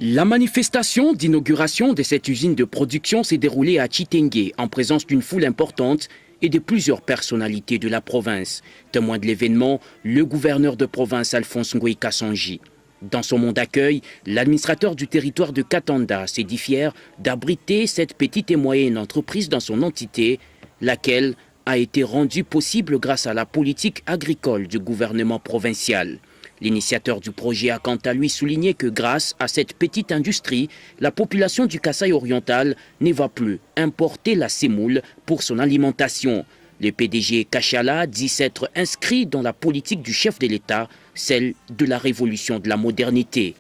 La manifestation d'inauguration de cette usine de production s'est déroulée à Chitengue en présence d'une foule importante et de plusieurs personnalités de la province. Témoin de l'événement, le gouverneur de province Alphonse Ngoï Kassanji. Dans son mot d'accueil, l'administrateur du territoire de Katanda s'est dit fier d'abriter cette petite et moyenne entreprise dans son entité, laquelle a été rendue possible grâce à la politique agricole du gouvernement provincial. L'initiateur du projet a quant à lui souligné que grâce à cette petite industrie, la population du Kasaï oriental ne va plus importer la semoule pour son alimentation. Le PDG Kachala dit s'être inscrit dans la politique du chef de l'État, celle de la révolution de la modernité.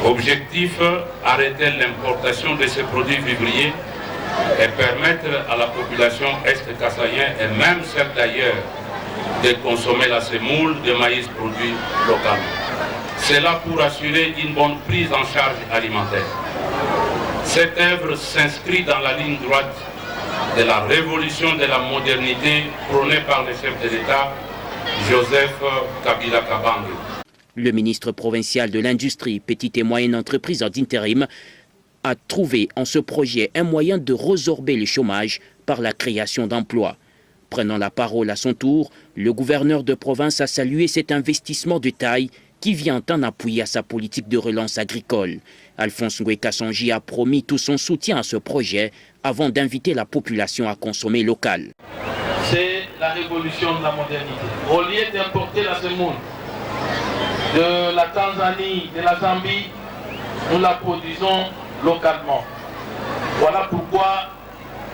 Objectif, arrêter l'importation de ces produits vivriers et permettre à la population est-kassaïenne et même celle d'ailleurs de consommer la semoule de maïs produit localement. C'est là pour assurer une bonne prise en charge alimentaire. Cette œuvre s'inscrit dans la ligne droite de la révolution de la modernité prônée par le chef de l'État, Joseph Kabila Kabange. Le ministre provincial de l'Industrie, Petite et Moyenne Entreprise en intérim, a trouvé en ce projet un moyen de résorber le chômage par la création d'emplois. Prenant la parole à son tour, le gouverneur de province a salué cet investissement de taille qui vient en appui à sa politique de relance agricole. Alphonse Ngoï Kassanji a promis tout son soutien à ce projet avant d'inviter la population à consommer local. C'est la révolution de la modernité. Au lieu d'importer la semoule de la Tanzanie, de la Zambie, nous la produisons localement. Voilà pourquoi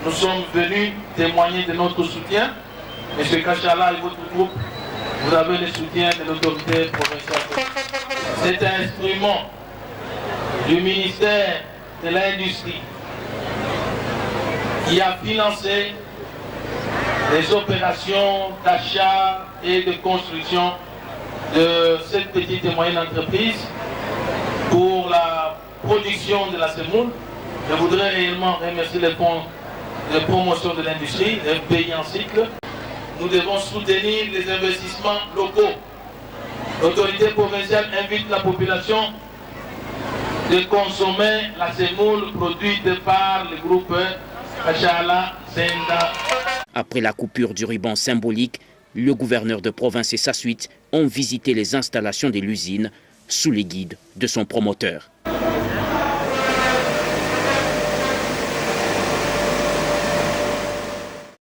nous sommes venus témoigner de notre soutien. M. Kachala et votre groupe, vous avez le soutien de l'autorité provinciale. C'est un instrument du ministère de l'Industrie qui a financé les opérations d'achat et de construction de cette petite et moyenne entreprise pour la production de la semoule. Je voudrais réellement remercier les fonds de promotion de l'industrie, un pays en cycle. Nous devons soutenir les investissements locaux. L'autorité provinciale invite la population de consommer la semoule produite par le groupe Kachala Zenda. Après la coupure du ruban symbolique, le gouverneur de province et sa suite ont visité les installations de l'usine sous les guides de son promoteur.